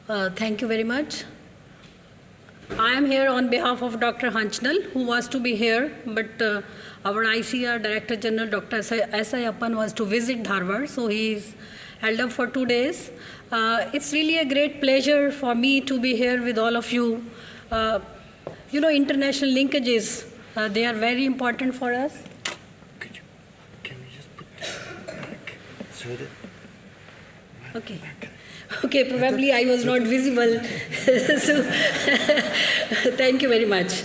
Thank you very much. I am here on behalf of Dr. Hanchnal, who was to be here, but our ICR Director General, Dr. S. Appan, was to visit Dharwad, so he is held up for 2 days. It's really a great pleasure for me to be here with all of you. International linkages, they are very important for us. Can we just put that back so that... Okay. Okay, probably I was not visible. So, thank you very much.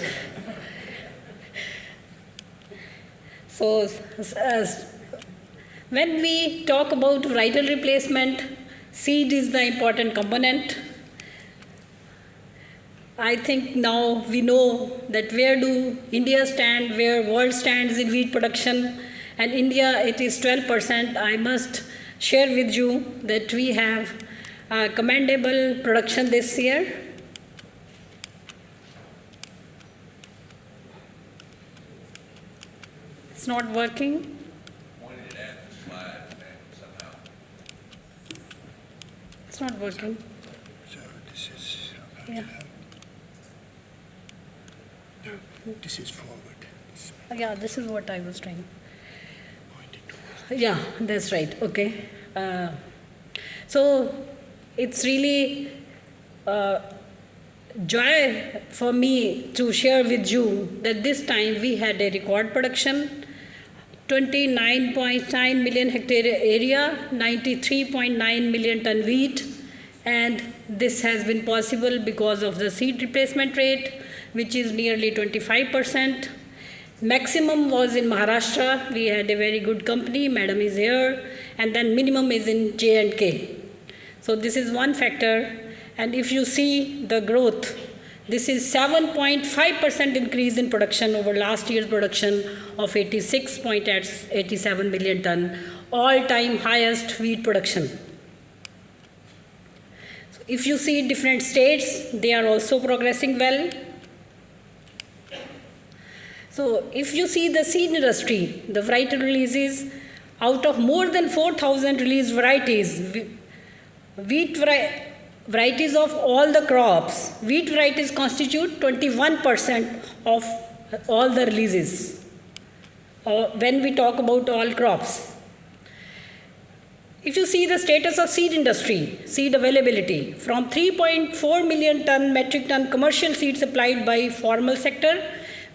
So, when we talk about varietal replacement, seed is the important component. I think now we know that where do India stand, where world stands in wheat production, and India, it is 12%. I must share with you that we have commendable production this year. It's not working. It's not working. So this is... Yeah. This is forward. Yeah, this is what I was trying. Yeah, that's right. Okay. So it's really joy for me to share with you that this time we had a record production, 29.9 million hectare area, 93.9 million ton wheat, and this has been possible because of the seed replacement rate, which is nearly 25%. Maximum was in Maharashtra. We had a very good company, madam is here, and then minimum is in J&K. So this is one factor, and if you see the growth, this is 7.5% increase in production over last year's production of 86.87 million ton, all-time highest wheat production. So if you see different states, they are also progressing well. So if you see the seed industry, the varietal releases, out of more than 4,000 released varieties, wheat varieties of all the crops, wheat varieties constitute 21% of all the releases when we talk about all crops. If you see the status of seed industry, seed availability, from 3.4 million metric ton commercial seed supplied by formal sector,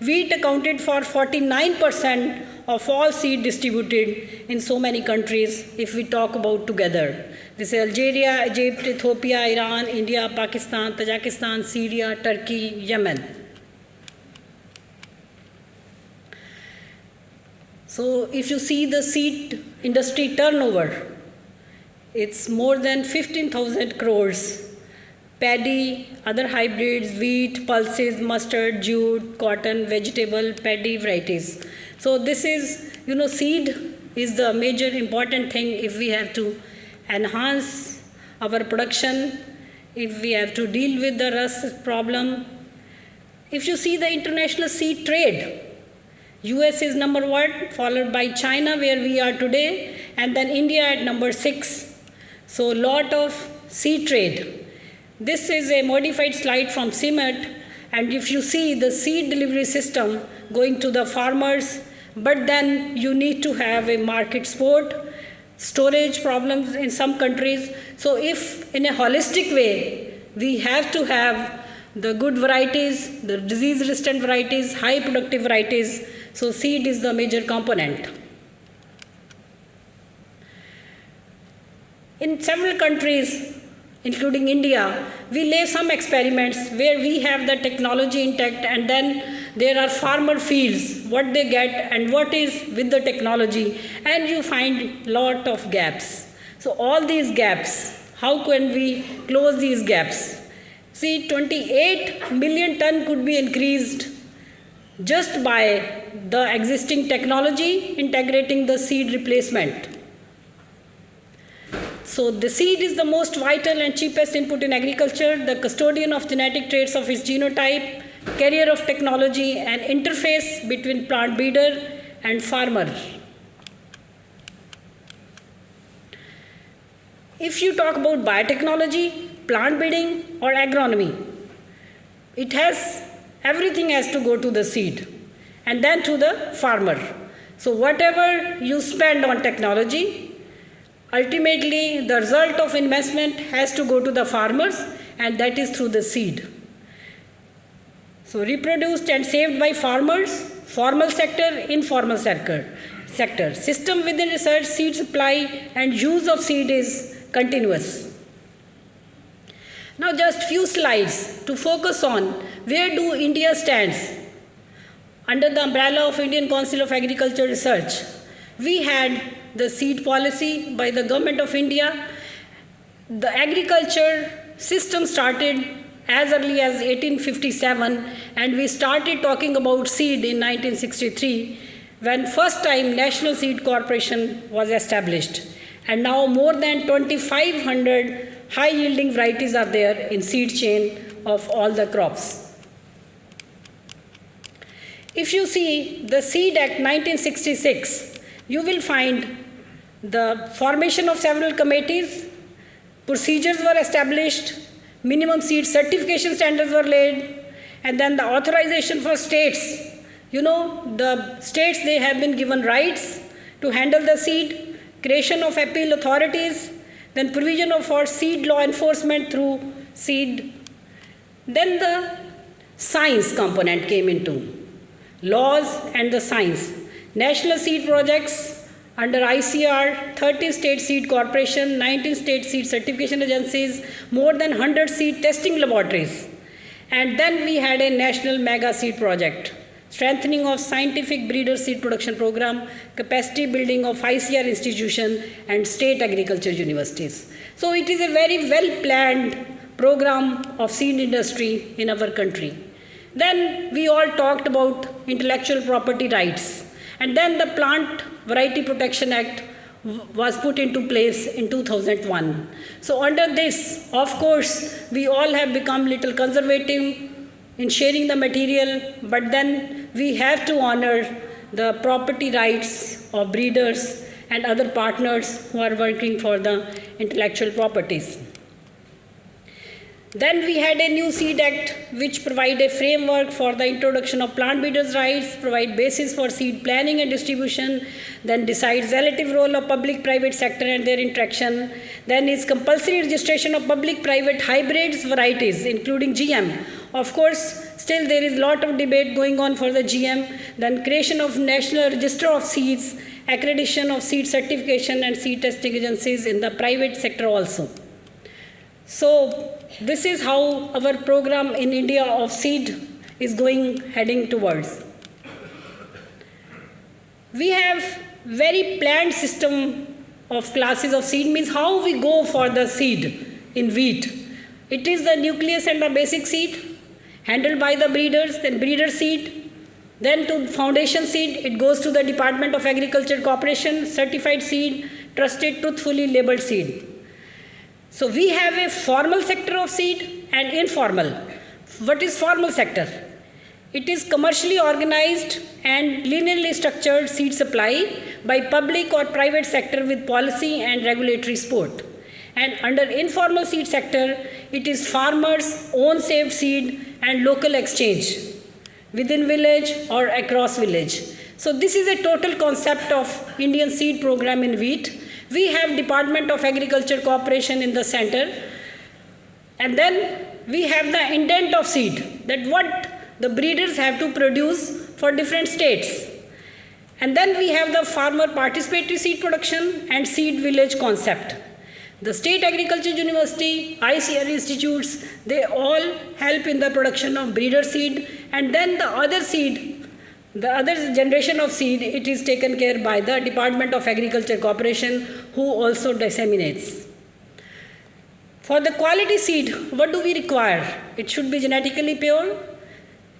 wheat accounted for 49% of all seed distributed in so many countries if we talk about together. This is Algeria, Egypt, Ethiopia, Iran, India, Pakistan, Tajikistan, Syria, Turkey, Yemen. So if you see the seed industry turnover, it's more than 15,000 crores. Paddy, other hybrids, wheat, pulses, mustard, jute, cotton, vegetable, paddy varieties. So this is, seed is the major important thing if we have to enhance our production, if we have to deal with the rust problem. If you see the international seed trade, US is number 1, followed by China, where we are today, and then India at number 6. So lot of seed trade. This is a modified slide from CIMET, and if you see the seed delivery system going to the farmers, but then you need to have a market support, storage problems in some countries. So if in a holistic way, we have to have the good varieties, the disease-resistant varieties, high productive varieties, so seed is the major component. In several countries, including India, we lay some experiments where we have the technology intact, and then there are farmer fields, what they get and what is with the technology, and you find lot of gaps. So all these gaps, how can we close these gaps? See, 28 million ton could be increased just by the existing technology integrating the seed replacement. So the seed is the most vital and cheapest input in agriculture, the custodian of genetic traits of its genotype, carrier of technology, and interface between plant breeder and farmer. If you talk about biotechnology, plant breeding, or agronomy. Everything has to go to the seed and then to the farmer. So whatever you spend on technology, ultimately the result of investment has to go to the farmers, and that is through the seed. So reproduced and saved by farmers, formal sector, informal sector. System within research, seed supply and use of seed is continuous. Now just few slides to focus on where do India stands under the umbrella of Indian Council of Agriculture Research. We had the seed policy by the Government of India. The agriculture system started as early as 1857, and we started talking about seed in 1963, when first time National Seed Corporation was established. And now more than 2,500 high-yielding varieties are there in seed chain of all the crops. If you see the Seed Act 1966, you will find the formation of several committees, procedures were established, minimum seed certification standards were laid, and then the authorization for states. The states, they have been given rights to handle the seed, creation of appeal authorities, then provision for seed law enforcement through seed. Then the science component came into laws and the science. National seed projects under ICR, 30 state seed corporation, 19 state seed certification agencies, more than 100 seed testing laboratories. And then we had a national mega seed project, strengthening of scientific breeder seed production program, capacity building of ICR institution and state agriculture universities. So it is a very well planned program of seed industry in our country. Then we all talked about intellectual property rights. And then the Plant Variety Protection Act was put into place in 2001. So under this, of course, we all have become little conservative in sharing the material, but then we have to honor the property rights of breeders and other partners who are working for the intellectual properties. Then we had a new Seed Act which provide a framework for the introduction of plant breeders' rights, provide basis for seed planning and distribution, then decides relative role of public-private sector and their interaction, then is compulsory registration of public-private hybrids varieties including GM. Of course, still there is a lot of debate going on for the GM, then creation of National Register of Seeds, accreditation of seed certification and seed testing agencies in the private sector also. So this is how our program in India of seed is heading towards. We have very planned system of classes of seed, means how we go for the seed in wheat. It is the nucleus and the basic seed handled by the breeders, then breeder seed, then to foundation seed, it goes to the Department of Agriculture Corporation, certified seed, trusted, truthfully labeled seed. So we have a formal sector of seed and informal. What is formal sector? It is commercially organized and linearly structured seed supply by public or private sector with policy and regulatory support. And under informal seed sector, it is farmers' own saved seed and local exchange within village or across village. So this is a total concept of Indian seed program in wheat. We have Department of Agriculture Corporation in the center, and then we have the indent of seed, that what the breeders have to produce for different states. And then we have the farmer participatory seed production and seed village concept. The State Agriculture University, ICR institutes, they all help in the production of breeder seed, and then the other seed, the other generation of seed, it is taken care by the Department of Agriculture Corporation, who also disseminates. For the quality seed, what do we require? It should be genetically pure,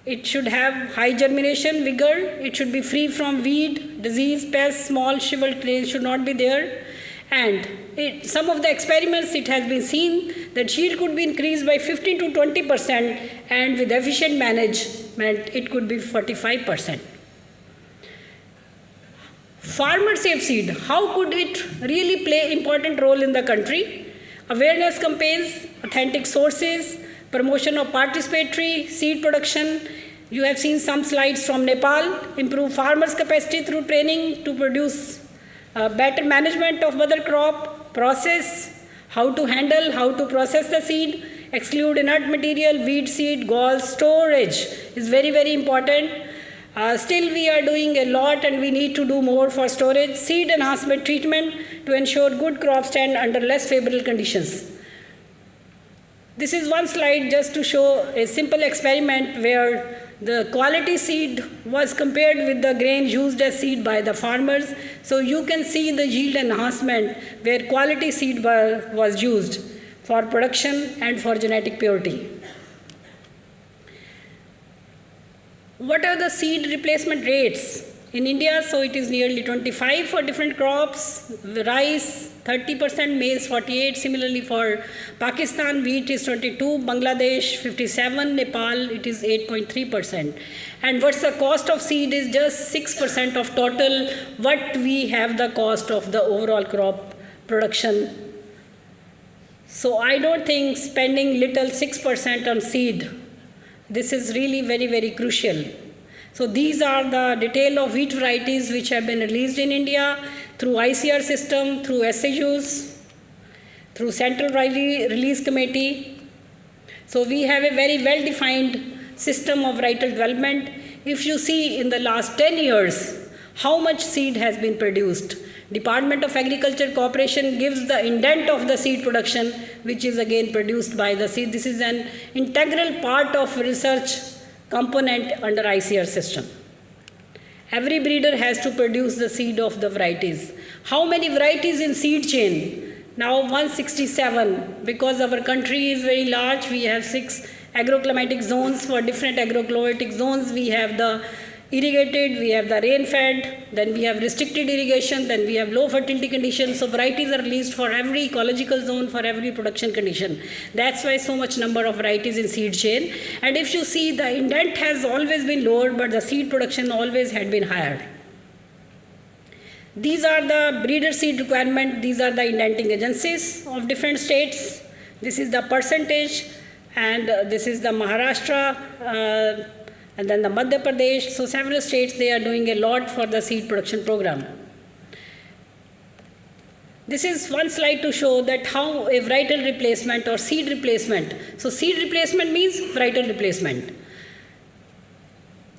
it should have high germination vigor, it should be free from weed, disease, pests, small shriveled grains should not be there. And some of the experiments, it has been seen that yield could be increased by 15 to 20%, and with efficient management, it could be 45%. Farmer safe seed, how could it really play important role in the country? Awareness campaigns, authentic sources, promotion of participatory seed production. You have seen some slides from Nepal. Improve farmers' capacity through training to produce better management of mother crop, process, how to handle, how to process the seed, exclude inert material, weed seed, gall, storage is very, very important. Still we are doing a lot and we need to do more for storage. Seed enhancement treatment to ensure good crop stand under less favorable conditions. This is one slide just to show a simple experiment where the quality seed was compared with the grain used as seed by the farmers. So you can see the yield enhancement where quality seed was used for production and for genetic purity. What are the seed replacement rates? In India, so it is nearly 25 for different crops, rice 30%, maize 48, similarly for Pakistan, wheat is 22, Bangladesh 57, Nepal it is 8.3%. And what's the cost of seed is just 6% of total what we have the cost of the overall crop production. So I don't think spending little 6% on seed, this is really very, very crucial. So these are the detail of wheat varieties which have been released in India through ICR system, through SAUs, through Central Release Committee. So we have a very well-defined system of varietal development. If you see in the last 10 years, how much seed has been produced. Department of Agriculture Corporation gives the indent of the seed production, which is again produced by the seed. This is an integral part of research component under ICR system. Every breeder has to produce the seed of the varieties. How many varieties in seed chain? Now 167, because our country is very large, we have 6 agroclimatic zones. For different agroclimatic zones, we have the irrigated, we have the rain-fed, then we have restricted irrigation, then we have low fertility conditions. So varieties are released for every ecological zone, for every production condition. That's why so much number of varieties in seed chain. And if you see, the indent has always been lower, but the seed production always had been higher. These are the breeder seed requirement. These are the indenting agencies of different states. This is the percentage, and this is the Maharashtra, and then the Madhya Pradesh. So several states, they are doing a lot for the seed production program. This is one slide to show that how a varietal replacement or seed replacement. So seed replacement means varietal replacement.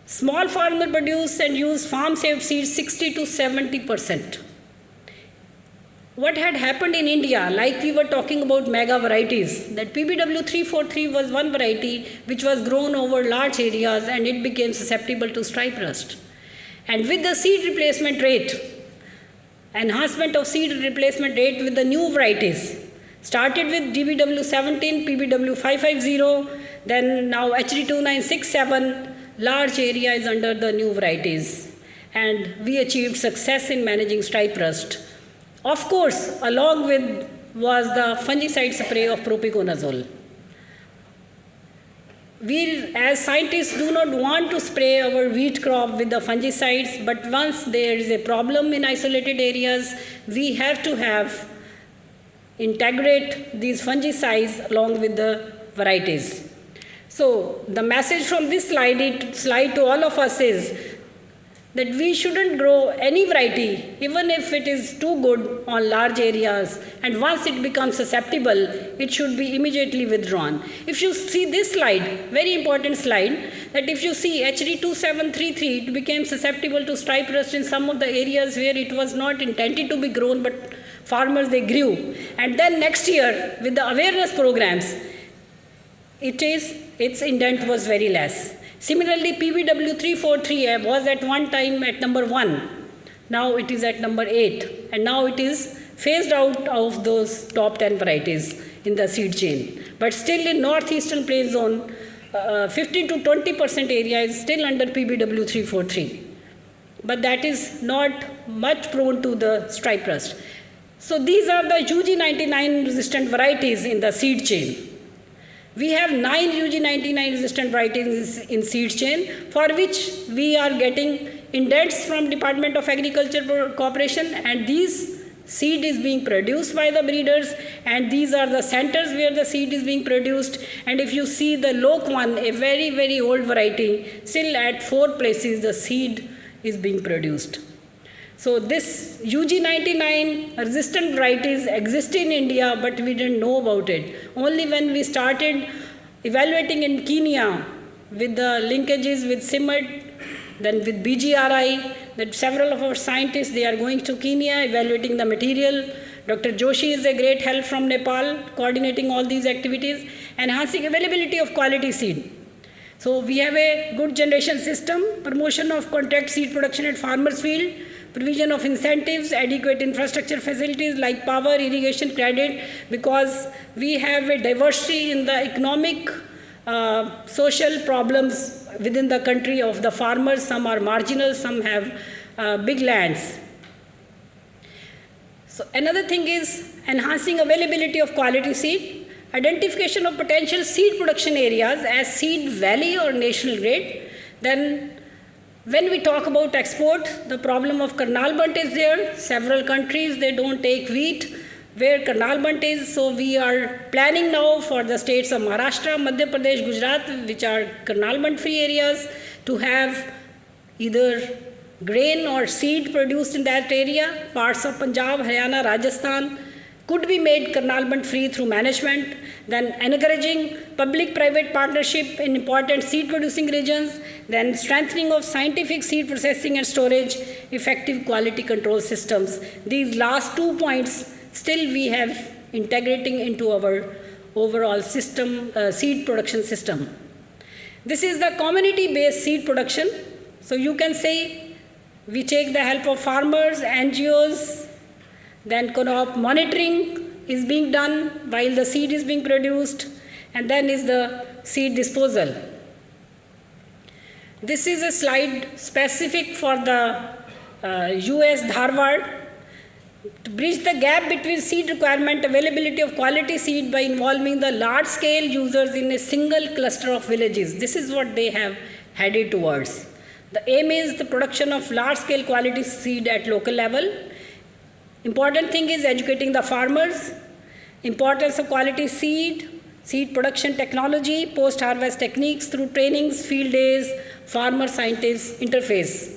Small farmer produce and use farm saved seeds 60 to 70%. What had happened in India, like we were talking about mega varieties, that PBW 343 was one variety which was grown over large areas and it became susceptible to stripe rust. And with the seed replacement rate, enhancement of seed replacement rate with the new varieties, started with DBW 17, PBW 550, then now HD 2967, large area is under the new varieties. And we achieved success in managing stripe rust. Of course, along with was the fungicide spray of propiconazole. We as scientists do not want to spray our wheat crop with the fungicides, but once there is a problem in isolated areas, we have to integrate these fungicides along with the varieties. So the message from this slide to all of us is that we shouldn't grow any variety, even if it is too good on large areas, and once it becomes susceptible, it should be immediately withdrawn. If you see this slide, very important slide, that if you see HD 2733, it became susceptible to stripe rust in some of the areas where it was not intended to be grown, but farmers, they grew. And then next year, with the awareness programs, its indent was very less. Similarly, PBW 343 was at one time at number 1. Now it is at number 8. And now it is phased out of those top 10 varieties in the seed chain. But still in northeastern plain zone, 15 to 20% area is still under PBW 343. But that is not much prone to the stripe rust. So these are the UG99 resistant varieties in the seed chain. We have 9 UG99 resistant varieties in seed chain, for which we are getting indents from Department of Agriculture Corporation, and these seed is being produced by the breeders, and these are the centers where the seed is being produced. And if you see the Lok 1, a very, very old variety, still at 4 places the seed is being produced. So this UG99 resistant varieties exist in India, but we didn't know about it. Only when we started evaluating in Kenya with the linkages with CIMMYT, then with BGRI, that several of our scientists, they are going to Kenya evaluating the material. Dr. Joshi is a great help from Nepal, coordinating all these activities, enhancing availability of quality seed. So we have a good generation system, promotion of contract seed production at farmers' field, provision of incentives, adequate infrastructure facilities like power, irrigation, credit, because we have a diversity in the economic, social problems within the country of the farmers. Some are marginal, some have big lands. So another thing is enhancing availability of quality seed, identification of potential seed production areas as seed valley or national grade. Then when we talk about export, the problem of Karnal bunt is there. Several countries, they don't take wheat where Karnal bunt is. So we are planning now for the states of Maharashtra, Madhya Pradesh, Gujarat, which are Karnal bunt free areas, to have either grain or seed produced in that area. Parts of Punjab, Haryana, Rajasthan could be made Karnal bunt free through management. Then encouraging public-private partnership in important seed producing regions. Then strengthening of scientific seed processing and storage, effective quality control systems. These last 2 points still we have integrating into our overall system, seed production system. This is the community-based seed production. So you can say we take the help of farmers, NGOs, then crop monitoring is being done while the seed is being produced, and then is the seed disposal. This is a slide specific for the US Dharwad to bridge the gap between seed requirement, availability of quality seed by involving the large-scale users in a single cluster of villages. This is what they have headed towards. The aim is the production of large-scale quality seed at local level. Important thing is educating the farmers, importance of quality seed, seed production technology, post-harvest techniques through trainings, field days, farmer-scientist interface.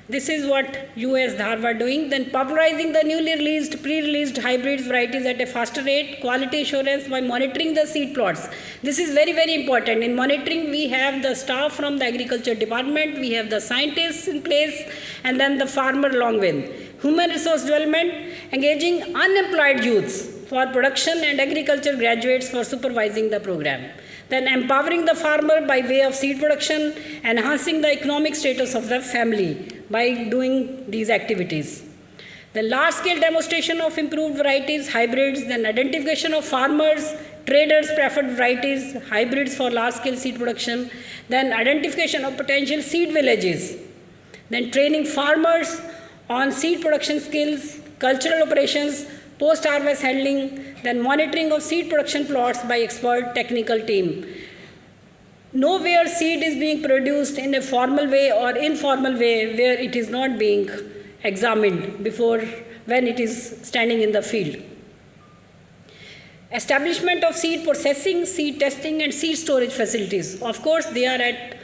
This is what US Dharwad doing. Then popularizing the newly released, pre-released hybrids varieties at a faster rate, quality assurance by monitoring the seed plots. This is very, very important. In monitoring, we have the staff from the agriculture department, we have the scientists in place, and then the farmer along with. Human resource development, engaging unemployed youths for production and agriculture graduates for supervising the program. Then empowering the farmer by way of seed production, enhancing the economic status of the family by doing these activities. The large-scale demonstration of improved varieties, hybrids, then identification of farmers, traders' preferred varieties, hybrids for large-scale seed production, then identification of potential seed villages, then training farmers on seed production skills, cultural operations, post-harvest handling, then monitoring of seed production plots by expert technical team. Nowhere seed is being produced in a formal way or informal way where it is not being examined before when it is standing in the field. Establishment of seed processing, seed testing, and seed storage facilities. Of course, they are at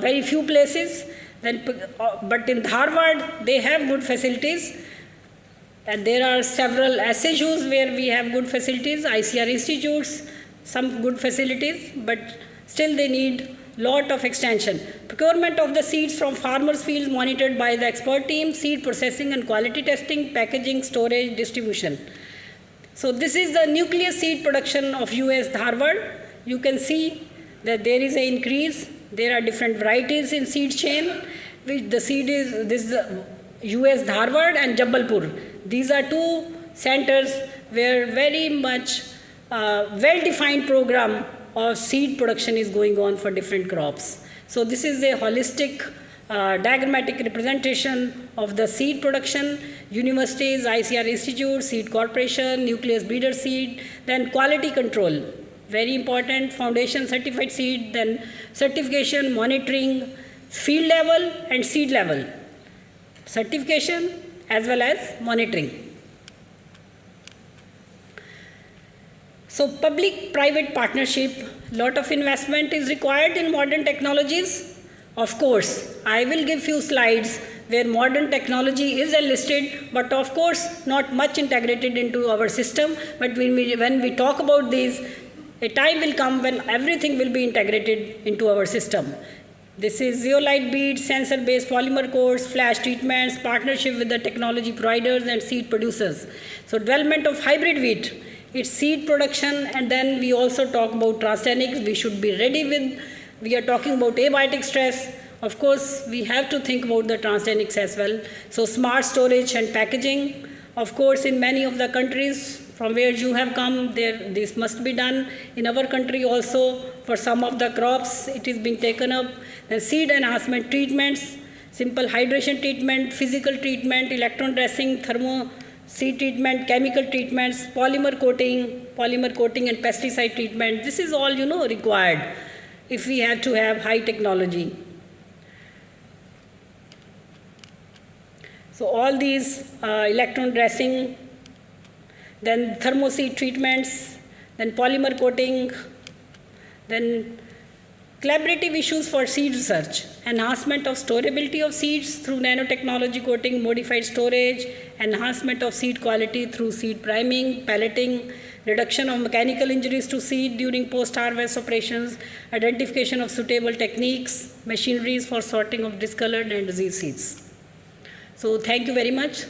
very few places, but in Dharwad, they have good facilities. And there are several SHUs where we have good facilities, ICR institutes, some good facilities, but still they need lot of extension. Procurement of the seeds from farmers' fields monitored by the expert team, seed processing and quality testing, packaging, storage, distribution. So this is the nucleus seed production of US Dharwad. You can see that there is an increase. There are different varieties in seed chain, which the seed is, this is the US Dharwad and Jabalpur. These are two centers where very much well-defined program of seed production is going on for different crops. So this is a holistic diagrammatic representation of the seed production, universities, ICR institutes, seed corporation, nucleus breeder seed, then quality control, very important, foundation certified seed, then certification, monitoring, field level and seed level, certification as well as monitoring. So public-private partnership, lot of investment is required in modern technologies. Of course, I will give few slides where modern technology is enlisted, but of course not much integrated into our system. But when we talk about these, a time will come when everything will be integrated into our system. This is zeolite beads, sensor-based polymer cores, flash treatments, partnership with the technology providers and seed producers. So development of hybrid wheat, it's seed production, and then we also talk about transgenics. We should be ready with, we are talking about abiotic stress. Of course, we have to think about the transgenics as well. So smart storage and packaging. Of course, in many of the countries from where you have come, this must be done. In our country also, for some of the crops, it is being taken up. Then seed enhancement treatments, simple hydration treatment, physical treatment, electron dressing, thermo seed treatment, chemical treatments, polymer coating and pesticide treatment. This is all, required if we have to have high technology. So all these electron dressing, then thermoseed treatments, then polymer coating, then collaborative issues for seed research, enhancement of storability of seeds through nanotechnology coating, modified storage, enhancement of seed quality through seed priming, pelleting, reduction of mechanical injuries to seed during post-harvest operations, identification of suitable techniques, machineries for sorting of discolored and diseased seeds. So thank you very much.